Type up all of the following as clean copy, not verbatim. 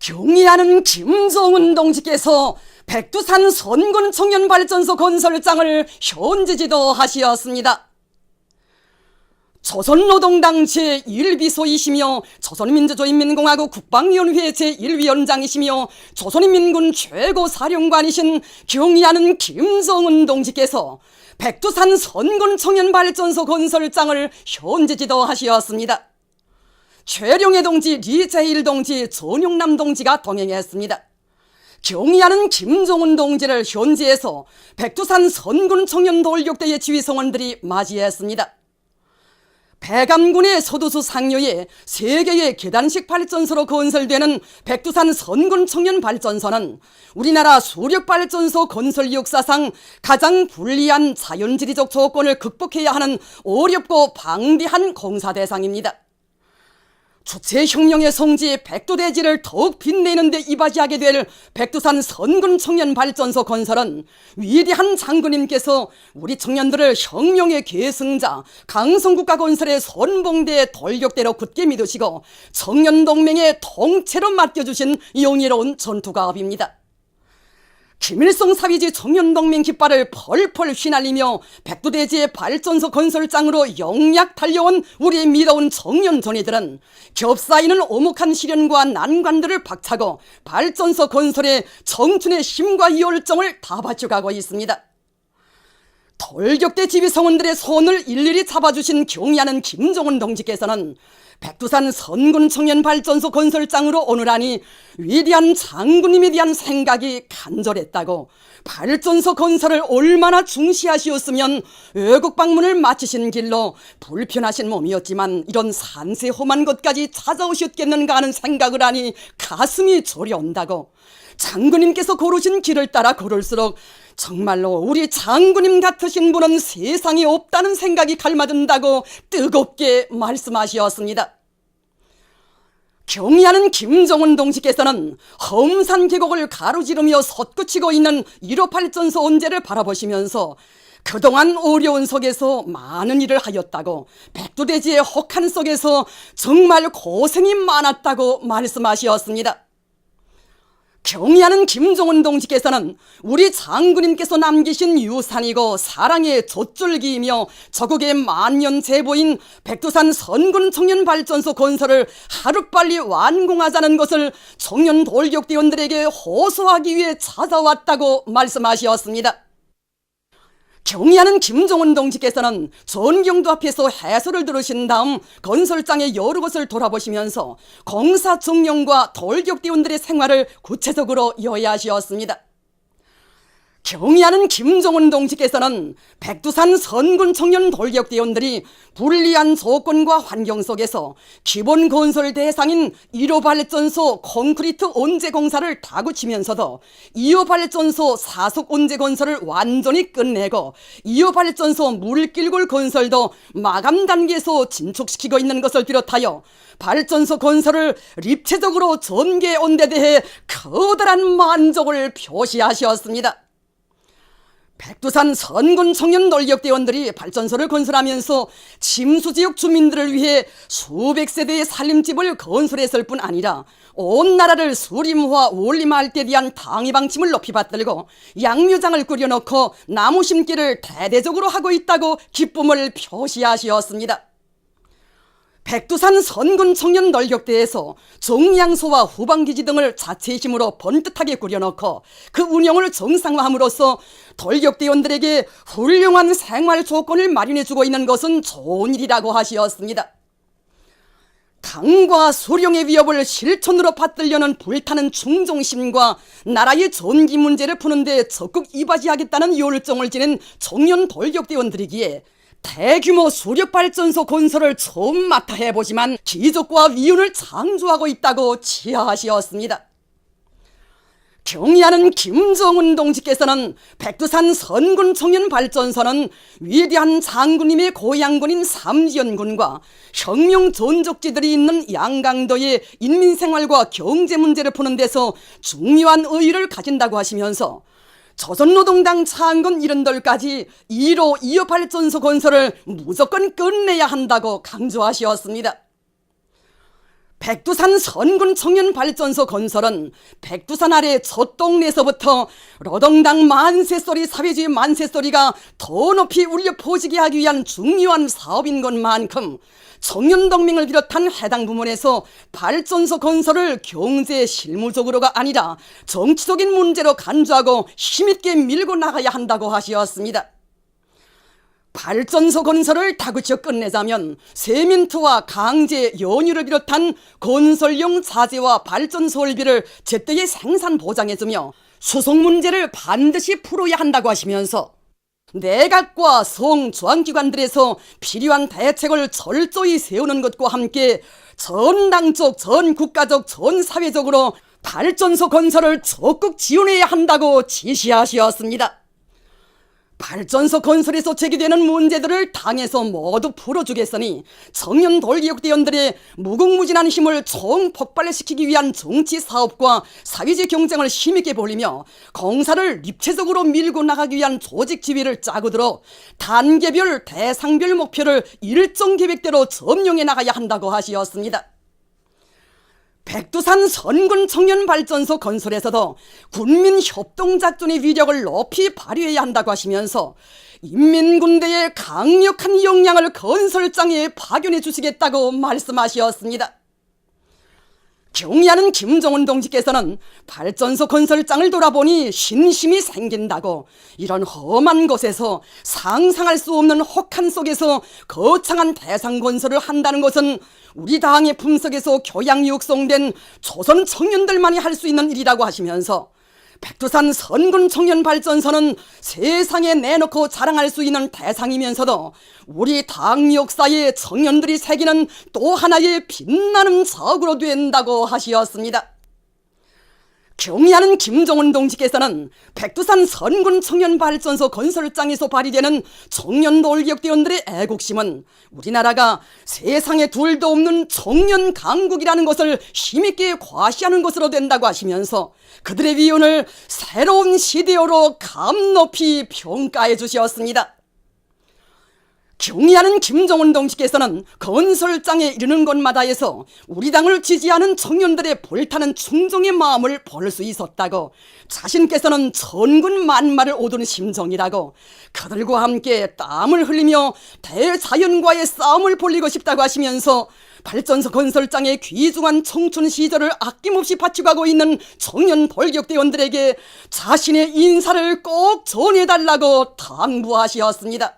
경의하는 김정은 동지께서 백두산 선군 청년발전소 건설장을 현지지도 하시었습니다. 조선노동당 제1비서이시며 조선민주주의인민공화국 국방위원회 제1위원장이시며 조선인민군 최고사령관이신 경의하는 김정은 동지께서 백두산 선군 청년발전소 건설장을 현지지도 하시었습니다. 최룡해 동지, 리재일 동지, 전용남 동지가 동행했습니다. 경의하는 김정은 동지를 현지에서 백두산 선군 청년 돌격대의 지휘성원들이 맞이했습니다. 백암군의 서도수 상류에 3개의 계단식 발전소로 건설되는 백두산 선군 청년 발전소는 우리나라 수력발전소 건설 역사상 가장 불리한 자연지리적 조건을 극복해야 하는 어렵고 방대한 공사 대상입니다. 주체혁명의 성지 백두대지를 더욱 빛내는 데 이바지하게 될 백두산 선군 청년 발전소 건설은 위대한 장군님께서 우리 청년들을 혁명의 계승자, 강성국가 건설의 선봉대 돌격대로 굳게 믿으시고 청년동맹의 통째로 맡겨주신 영예로운 전투가업입니다. 김일성 사위지 청년동맹 깃발을 펄펄 휘날리며 백두대지의 발전소 건설장으로 영약 달려온 우리의 믿어온 청년 전이들은 겹사이는 오목한 시련과 난관들을 박차고 발전소 건설에 청춘의 힘과 열정을 다 바쳐가고 있습니다. 돌격대 지휘성원들의 손을 일일이 잡아주신 경의하는 김정은 동지께서는 백두산 선군 청년 발전소 건설장으로 오늘하니 위대한 장군님에 대한 생각이 간절했다고, 발전소 건설을 얼마나 중시하시었으면 외국 방문을 마치신 길로 불편하신 몸이었지만 이런 산세 험한 것까지 찾아오셨겠는가 하는 생각을 하니 가슴이 저려온다고, 장군님께서 걸으신 길을 따라 걸을수록 정말로 우리 장군님 같으신 분은 세상에 없다는 생각이 갈마든다고 뜨겁게 말씀하셨습니다. 경의하는 김정은 동지께서는 험산 계곡을 가로지르며 솟구치고 있는 1호 발전소 온재를 바라보시면서 그동안 어려운 속에서 많은 일을 하였다고, 백두대지의 혹한 속에서 정말 고생이 많았다고 말씀하셨습니다. 경의하는 김정은 동지께서는 우리 장군님께서 남기신 유산이고 사랑의 젖줄기이며 저국의 만년 제보인 백두산 선군 청년 발전소 건설을 하루빨리 완공하자는 것을 청년 돌격대원들에게 호소하기 위해 찾아왔다고 말씀하셨습니다. 경의하는 김정은 동지께서는 전경도 앞에서 해설을 들으신 다음 건설장의 여러 곳을 돌아보시면서 공사 정령과 돌격대원들의 생활을 구체적으로 요약하셨습니다. 경의하는 김정은 동지께서는 백두산 선군 청년 돌격대원들이 불리한 조건과 환경 속에서 기본 건설 대상인 1호 발전소 콘크리트 온재 공사를 다구치면서도 2호 발전소 사속 온재 건설을 완전히 끝내고 2호 발전소 물길굴 건설도 마감 단계에서 진척시키고 있는 것을 비롯하여 발전소 건설을 입체적으로 전개온 데 대해 커다란 만족을 표시하셨습니다. 백두산 선군 청년 돌격대원들이 발전소를 건설하면서 침수지역 주민들을 위해 수백 세대의 살림집을 건설했을 뿐 아니라 온 나라를 수림화 원림할 때 대한 방위방침을 높이 받들고 양묘장을 꾸려놓고 나무 심기를 대대적으로 하고 있다고 기쁨을 표시하셨습니다. 백두산 선군 청년 돌격대에서 정량소와 후방기지 등을 자체의 힘으로 번듯하게 꾸려놓고 그 운영을 정상화함으로써 돌격대원들에게 훌륭한 생활 조건을 마련해주고 있는 것은 좋은 일이라고 하시었습니다. 당과 수령의 위협을 실천으로 받들려는 불타는 충정심과 나라의 전기 문제를 푸는 데 적극 이바지하겠다는 열정을 지닌 청년 돌격대원들이기에 대규모 수력발전소 건설을 처음 맡아 해보지만 기적과 위운을 창조하고 있다고 치하하시었습니다. 경의하는 김정은 동지께서는 백두산 선군 청년 발전소는 위대한 장군님의 고향군인 삼지연군과 혁명 전적지들이 있는 양강도의 인민생활과 경제 문제를 푸는 데서 중요한 의의를 가진다고 하시면서 조선노동당 창건 이른돌까지 1호 2호 발전소 건설을 무조건 끝내야 한다고 강조하셨습니다. 백두산 선군 청년발전소 건설은 백두산 아래 저 동네에서부터 노동당 만세소리, 사회주의 만세소리가 더 높이 울려 퍼지게 하기 위한 중요한 사업인 것만큼 청년동맹을 비롯한 해당 부문에서 발전소 건설을 경제 실무적으로가 아니라 정치적인 문제로 간주하고 힘있게 밀고 나가야 한다고 하시었습니다. 발전소 건설을 다그쳐 끝내자면 세민트와 강제, 연유를 비롯한 건설용 자재와 발전 설비를 제때에 생산 보장해주며 수송 문제를 반드시 풀어야 한다고 하시면서 내각과 성중앙기관들에서 필요한 대책을 철저히 세우는 것과 함께 전 당적, 전 국가적, 전 사회적으로 발전소 건설을 적극 지원해야 한다고 지시하셨습니다. 발전소 건설에서 제기되는 문제들을 당에서 모두 풀어주겠으니 청년 돌기역대원들의 무궁무진한 힘을 총폭발시키기 위한 정치 사업과 사회적 경쟁을 힘있게 벌이며 공사를 입체적으로 밀고 나가기 위한 조직 지휘를 짜고 들어 단계별 대상별 목표를 일정 계획대로 점령해 나가야 한다고 하시었습니다. 백두산 선군 청년발전소 건설에서도 군민협동작전의 위력을 높이 발휘해야 한다고 하시면서 인민군대의 강력한 역량을 건설장에 파견해 주시겠다고 말씀하셨습니다. 경의하는 김정은 동지께서는 발전소 건설장을 돌아보니 신심이 생긴다고, 이런 험한 곳에서 상상할 수 없는 혹한 속에서 거창한 대상 건설을 한다는 것은 우리 당의 품석에서 교양 육성된 조선 청년들만이 할 수 있는 일이라고 하시면서 백두산 선군 청년발전소는 세상에 내놓고 자랑할 수 있는 대상이면서도 우리 당 역사에 청년들이 새기는 또 하나의 빛나는 적으로 된다고 하시었습니다. 경의하는 김정은 동지께서는 백두산 선군 청년발전소 건설장에서 발휘되는 청년 돌격대원들의 애국심은 우리나라가 세상에 둘도 없는 청년 강국이라는 것을 힘있게 과시하는 것으로 된다고 하시면서 그들의 위운을 새로운 시대어로 감 높이 평가해 주셨습니다. 경의하는 김정은 동지께서는 건설장에 이르는 곳마다에서 우리 당을 지지하는 청년들의 불타는 충정의 마음을 볼 수 있었다고, 자신께서는 천군 만마를 얻은 심정이라고, 그들과 함께 땀을 흘리며 대자연과의 싸움을 벌이고 싶다고 하시면서 발전소 건설장의 귀중한 청춘 시절을 아낌없이 바치고 있는 청년 돌격대원들에게 자신의 인사를 꼭 전해달라고 당부하시었습니다.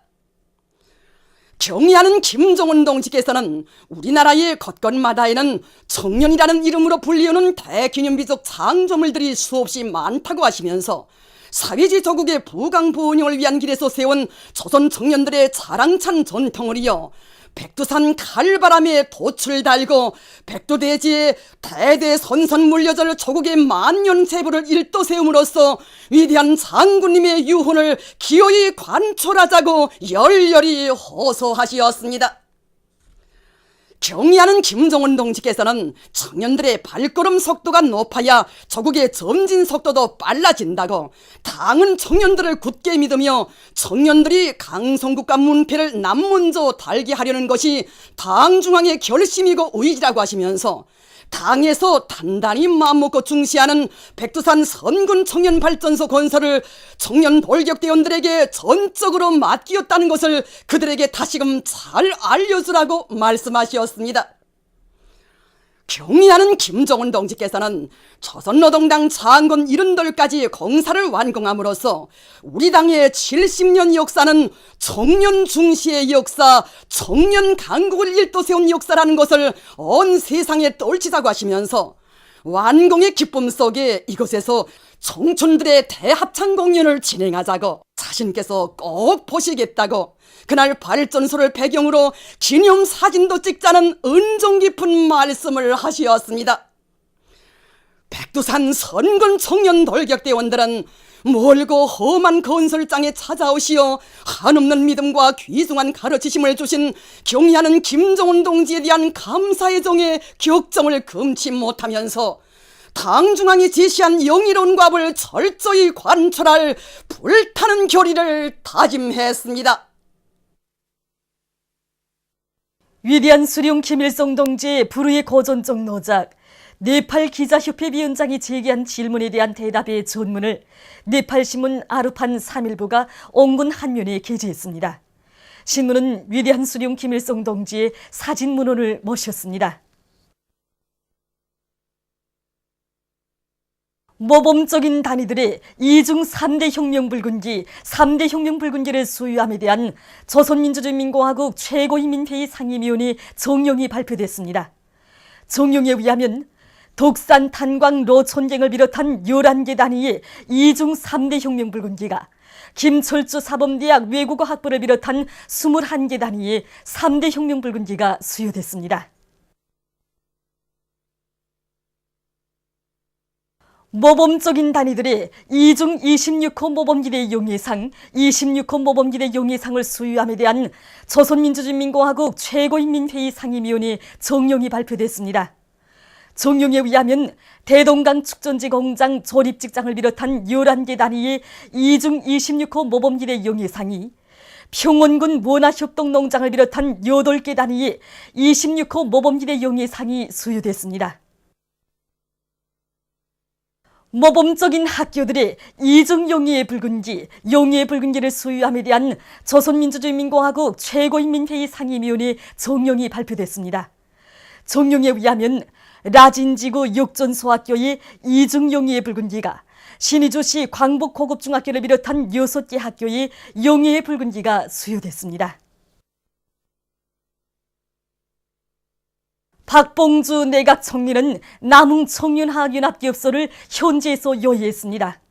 경의하는 김정은 동지께서는 우리나라의 곳곳마다에는 청년이라는 이름으로 불리우는 대기념비적 창조물들이 수없이 많다고 하시면서 사회주의 조국의 부강부운영을 위한 길에서 세운 조선 청년들의 자랑찬 전통을 이어 백두산 칼바람에 돛을 달고 백두대지에 대대선선 물려줄 조국의 만년제부를 일도세움으로써 위대한 장군님의 유훈을 기어이 관철하자고 열렬히 호소하시었습니다. 경의하는 김정은 동지께서는 청년들의 발걸음 속도가 높아야 조국의 전진 속도도 빨라진다고, 당은 청년들을 굳게 믿으며 청년들이 강성국가 문패를 남먼저 달게 하려는 것이 당 중앙의 결심이고 의지라고 하시면서 당에서 단단히 마음먹고 중시하는 백두산 선군 청년발전소 건설을 청년 돌격대원들에게 전적으로 맡기었다는 것을 그들에게 다시금 잘 알려주라고 말씀하셨습니다. 경의하는 김정은 동지께서는 조선노동당 창건 70돌까지 공사를 완공함으로써 우리 당의 70년 역사는 청년 중시의 역사, 청년 강국을 일도세운 역사라는 것을 온 세상에 떨치자고 하시면서 완공의 기쁨 속에 이곳에서 청춘들의 대합창 공연을 진행하자고, 자신께서 꼭 보시겠다고, 그날 발전소를 배경으로 기념사진도 찍자는 은정 깊은 말씀을 하시었습니다. 백두산 선군 청년 돌격대원들은 멀고 험한 건설장에 찾아오시어 한없는 믿음과 귀중한 가르치심을 주신 경의하는 김정은 동지에 대한 감사의 정에 격정을 금치 못하면서 당 중앙이 지시한 영의로운 과업을 철저히 관철할 불타는 결의를 다짐했습니다. 위대한 수령 김일성 동지의 불후의 거전적 노작, 네팔 기자협회 위원장이 제기한 질문에 대한 대답의 전문을 네팔신문 아르판 3일부가 옹군 한면에 게재했습니다. 신문은 위대한 수령 김일성 동지의 사진 문헌을 모셨습니다. 모범적인 단위들의 이중 3대 혁명불군기, 3대 혁명불군기를 소유함에 대한 조선민주주의민공화국 최고인민회의 상임위원회 정령이 발표됐습니다. 정령에 의하면 독산, 탄광, 로촌갱을 비롯한 11개 단위의 이중 3대 혁명불군기가 김철주 사범대학 외국어 학부를 비롯한 21개 단위의 3대 혁명불군기가 수여됐습니다. 모범적인 단위들의 이중 26호 모범기대 용예상, 26호 모범기대 용예상을 수여함에 대한 조선민주주의민공화국 최고인민회의 상임위원회 정령이 발표됐습니다. 정령에 의하면 대동강 축전지 공장 조립직장을 비롯한 11개 단위의 이중 26호 모범기대 용예상이 평원군 원화협동농장을 비롯한 8개 단위의 26호 모범기대 용예상이 수여됐습니다. 모범적인 학교들의 이중 용의의 붉은기를 소유함에 대한 조선민주주의민공화국 최고인민회의 상임위원회 정령이 발표됐습니다. 정령에 의하면 라진지구 육전소학교의 이중 용의의 붉은기가 신의주시 광복고급중학교를 비롯한 6개 학교의 용의의 붉은기가 수여됐습니다. 박봉주 내각 총리는 남흥 청년학연합기업소를 현지에서 요해했습니다.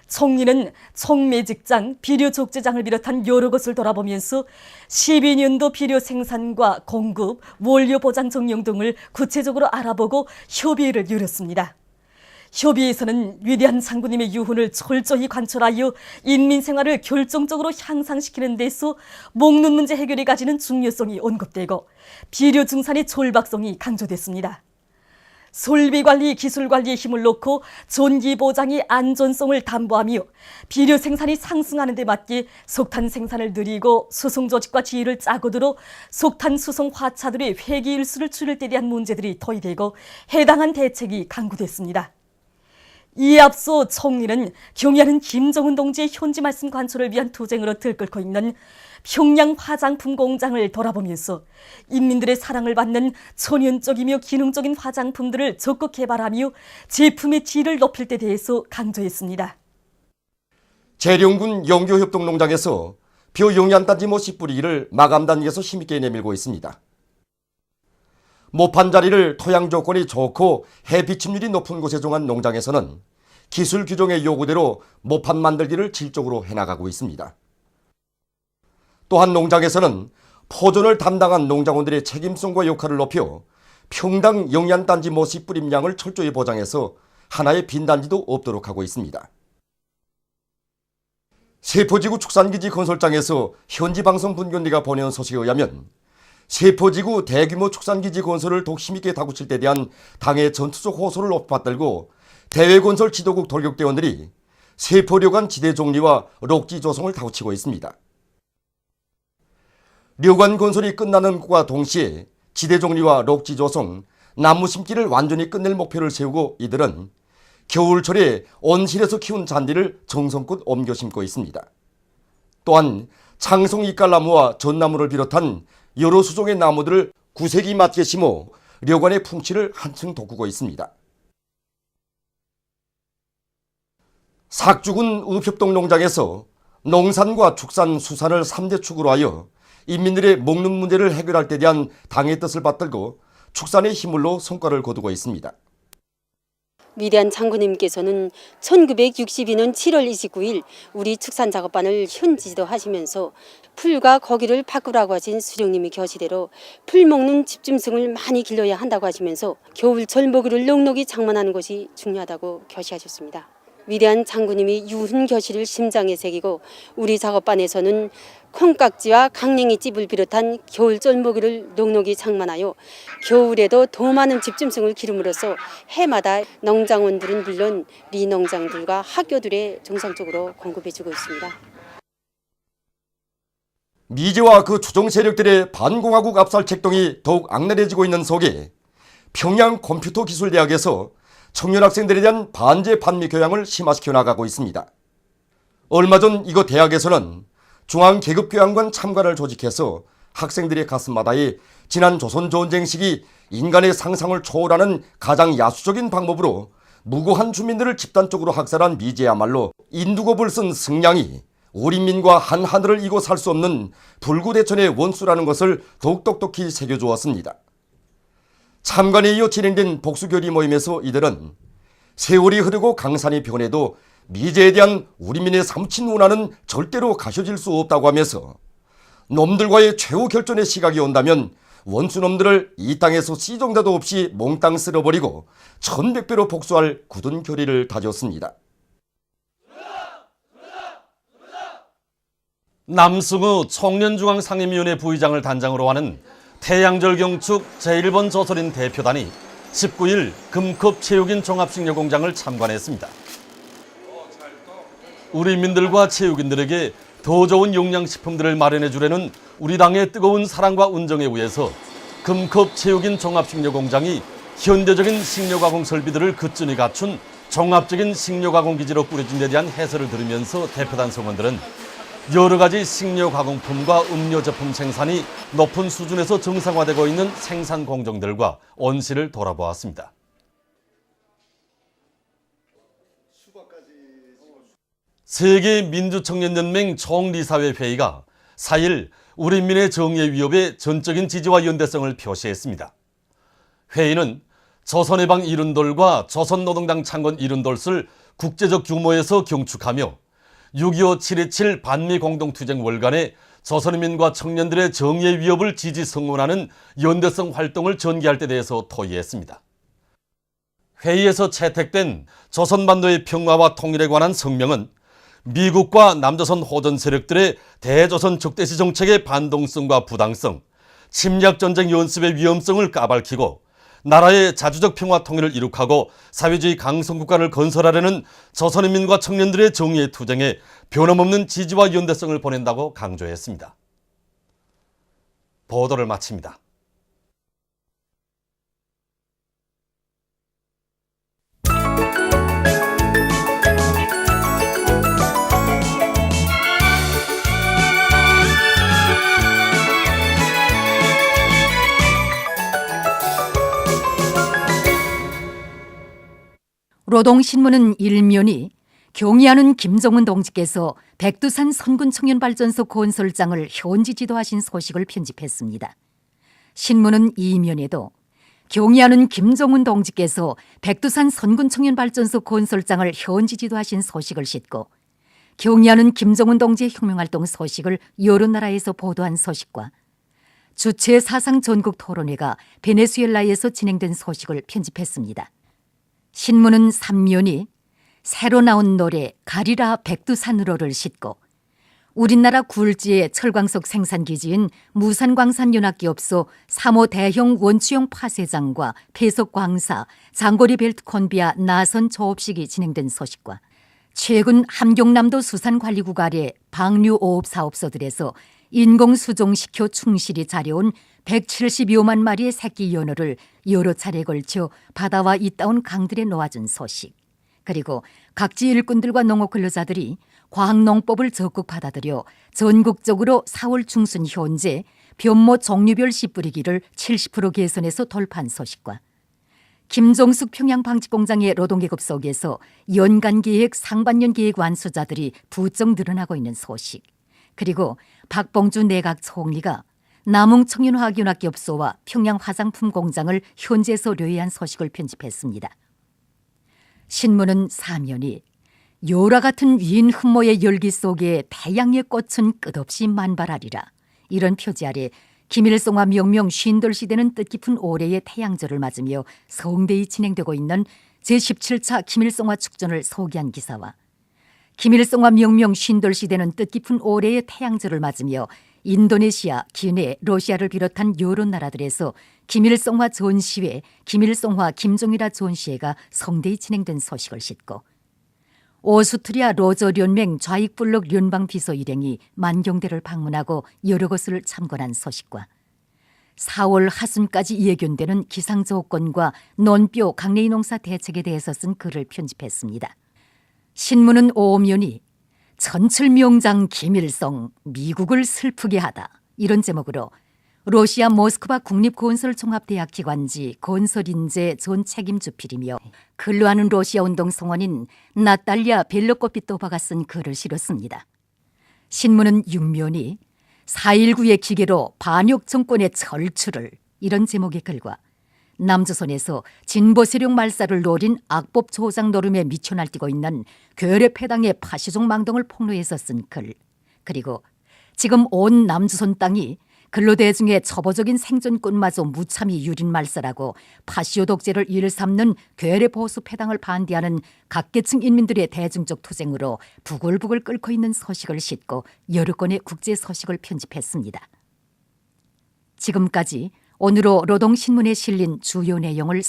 총리는 촉매직장, 비료족제장을 비롯한 여러 것을 돌아보면서 12년도 비료 생산과 공급, 원료 보장 정령 등을 구체적으로 알아보고 협의회를 열었습니다. 협의회에서는 위대한 장군님의 유훈을 철저히 관철하여 인민생활을 결정적으로 향상시키는 데서 먹는 문제 해결이 가지는 중요성이 언급되고 비료 증산의 절박성이 강조됐습니다. 설비관리, 기술관리에 힘을 놓고 존기보장의 안전성을 담보하며 비료 생산이 상승하는 데 맞게 석탄 생산을 늘리고 수송조직과 지휘를 짜고 들어 석탄 수송 화차들의 회기 일수를 줄일 때 대한 문제들이 토의되고 해당한 대책이 강구됐습니다. 이에 앞서 총리는 경의하는 김정은 동지의 현지 말씀 관철을 위한 투쟁으로 들끓고 있는 평양 화장품 공장을 돌아보면서 인민들의 사랑을 받는 천연적이며 기능적인 화장품들을 적극 개발하며 제품의 질을 높일 데 대해서 강조했습니다. 재령군 영교협동농장에서 벼용이한단지 씨 뿌리기를 마감 단계에서 힘있게 내밀고 있습니다. 모판 자리를 토양 조건이 좋고 해 비침률이 높은 곳에 정한 농장에서는 기술 규정의 요구대로 모판 만들기를 질적으로 해나가고 있습니다. 또한 농장에서는 포존을 담당한 농장원들의 책임성과 역할을 높여 평당 영양단지 씨 뿌림량을 철저히 보장해서 하나의 빈단지도 없도록 하고 있습니다. 세포지구 축산기지 건설장에서 현지방송 분견리가 보내온 소식에 의하면 세포지구 대규모 축산기지 건설을 더욱 힘있게 다구칠 때 대한 당의 전투적 호소를 높받들고 대외건설 지도국 돌격대원들이 세포旅관 지대종리와 록지 조성을 다구치고 있습니다. 료관 건설이 끝나는 것과 동시에 지대종리와 록지 조성, 나무 심기를 완전히 끝낼 목표를 세우고 이들은 겨울철에 온실에서 키운 잔디를 정성껏 옮겨 심고 있습니다. 또한 창성 이깔나무와 전나무를 비롯한 여러 수종의 나무들을 구색이 맞게 심어 료관의 풍치를 한층 돋구고 있습니다. 삭죽은 읍협동농장에서 농산과 축산, 수산을 3대 축으로 하여 인민들의 먹는 문제를 해결할 때 대한 당의 뜻을 받들고 축산의 힘을로 성과를 거두고 있습니다. 위대한 장군님께서는 1962년 7월 29일 우리 축산작업반을 현지지도하시면서 풀과 거기를 바꾸라고 하신 수령님의 교시대로 풀 먹는 집중성을 많이 길러야 한다고 하시면서 겨울철 먹이를 넉넉히 장만하는 것이 중요하다고 교시하셨습니다. 위대한 장군님이 유훈 교시를 심장에 새기고 우리 작업반에서는 콩깍지와 강냉이 찝을 비롯한 겨울철 먹이를 넉넉히 장만하여 겨울에도 더 많은 집중성을 기름으로써 해마다 농장원들은 물론 리농장들과 학교들에 정상적으로 공급해주고 있습니다. 미제와 그 추종 세력들의 반공화국 압살 책동이 더욱 악랄해지고 있는 속에 평양 컴퓨터 기술대학에서 청년 학생들에 대한 반제 반미 교양을 심화시켜 나가고 있습니다. 얼마 전 이곳 대학에서는 중앙계급교양관 참관을 조직해서 학생들의 가슴마다에 지난 조선 전쟁 시기 인간의 상상을 초월하는 가장 야수적인 방법으로 무고한 주민들을 집단적으로 학살한 미제야말로 인두겁을 쓴 승량이 우리 민과 한 하늘을 이고 살 수 없는 불구대천의 원수라는 것을 더욱 똑똑히 새겨주었습니다. 참관에 이어 진행된 복수교리 모임에서 이들은 세월이 흐르고 강산이 변해도 미제에 대한 우리민의 삼친 운하는 절대로 가셔질 수 없다고 하면서 놈들과의 최후 결전의 시각이 온다면 원수놈들을 이 땅에서 씨정자도 없이 몽땅 쓸어버리고 1100배로 복수할 굳은 결의를 다졌습니다. 남승우 청년중앙상임위원회 부의장을 단장으로 하는 태양절경축 제1번 저설인 대표단이 19일 금컵 체육인 종합식료공장을 참관했습니다. 우리 민들과 체육인들에게 더 좋은 영양식품들을 마련해 주려는 우리 당의 뜨거운 사랑과 운정에 의해서 금컵 체육인 종합식료공장이 현대적인 식료가공 설비들을 그쯤이 갖춘 종합적인 식료가공 기지로 꾸려진 데 대한 해설을 들으면서 대표단 성원들은 여러 가지 식료가공품과 음료 제품 생산이 높은 수준에서 정상화되고 있는 생산 공정들과 온실을 돌아보았습니다. 세계민주청년연맹 총리사회 회의가 4일 우리 민의 정의의 위협에 전적인 지지와 연대성을 표시했습니다. 회의는 조선해방 이른돌과 조선노동당 창건 이른돌을 국제적 규모에서 경축하며 6.25 7.27 반미 공동투쟁 월간에 조선인민과 청년들의 정의의 위협을 지지 성원하는 연대성 활동을 전개할 때 대해서 토의했습니다. 회의에서 채택된 조선반도의 평화와 통일에 관한 성명은 미국과 남조선 호전 세력들의 대조선 적대시 정책의 반동성과 부당성, 침략전쟁 연습의 위험성을 까발키고 나라의 자주적 평화 통일을 이룩하고 사회주의 강성국가를 건설하려는 조선인민과 청년들의 정의의 투쟁에 변함없는 지지와 연대성을 보낸다고 강조했습니다. 보도를 마칩니다. 노동신문은 일면이 경의하는 김정은 동지께서 백두산 선군청년발전소 건설장을 현지 지도하신 소식을 편집했습니다. 신문은 이면에도 경의하는 김정은 동지께서 백두산 선군청년발전소 건설장을 현지 지도하신 소식을 싣고 경의하는 김정은 동지의 혁명활동 소식을 여러 나라에서 보도한 소식과 주최 사상 전국 토론회가 베네수엘라에서 진행된 소식을 편집했습니다. 신문은 3면이 새로 나온 노래 가리라 백두산으로를 싣고 우리나라 굴지의 철광석 생산기지인 무산광산연합기업소 3호 대형 원추용 파쇄장과 폐석광사, 장거리 벨트 콘비아 나선 조업식이 진행된 소식과 최근 함경남도 수산관리국 아래 방류 오업 사업소들에서 인공수종시켜 충실히 자려온 172만 마리의 새끼 연어를 여러 차례에 걸쳐 바다와 이따온 강들에 놓아준 소식, 그리고 각지 일꾼들과 농업 근로자들이 과학농법을 적극 받아들여 전국적으로 4월 중순 현재 변모 종류별 씨 뿌리기를 70% 개선해서 돌파한 소식과 김종숙 평양방직공장의 노동계급 속에서 연간계획, 상반년계획 완수자들이 부쩍 늘어나고 있는 소식, 그리고 박봉주 내각 총리가 남웅청년화학연합기업소와 평양 화장품 공장을 현지에서 료해한 소식을 편집했습니다. 신문은 사면이 요라 같은 위인 흠모의 열기 속에 태양의 꽃은 끝없이 만발하리라, 이런 표지 아래 김일성과 명명 쉰돌 시대는 뜻깊은 올해의 태양절을 맞으며 성대히 진행되고 있는 제17차 김일성화 축전을 소개한 기사와 김일성과 명명 쉰돌 시대는 뜻깊은 올해의 태양절을 맞으며 인도네시아, 기내, 러시아를 비롯한 여러 나라들에서 김일성화 전시회, 김일성화 김종일화 전시회가 성대히 진행된 소식을 싣고 오스트리아 로저 련맹 좌익블록聯邦 비서 일행이 만경대를 방문하고 여러 것을 참관한 서식과 4월 하순까지 예견되는 기상조건과 논뼈 강내이 농사 대책에 대해서 쓴 글을 편집했습니다. 신문은 오면이 전철명장 기밀성 미국을 슬프게 하다 이런 제목으로 러시아 모스크바 국립건설종합대학 기관지 건설인재 전 책임주필이며 근로하는 러시아 운동 성원인 나탈리아 벨로코피토바가 쓴 글을 실었습니다. 신문은 6면이 4.19의 기계로 반역 정권의 철출을 이런 제목의 글과 남조선에서 진보 세력 말살을 노린 악법 조장 노름에 미쳐 날뛰고 있는 괴뢰패당의 파시종 망동을 폭로해서 쓴 글, 그리고 지금 온 남조선 땅이 근로대중의 초보적인 생존권마저 무참히 유린 말살하고 파시오 독재를 일삼는 괴뢰보수 패당을 반대하는 각계층 인민들의 대중적 투쟁으로 부글부글 끓고 있는 소식을 싣고 여러 건의 국제 소식을 편집했습니다. 지금까지 오늘로 노동신문에 실린 주요 내용을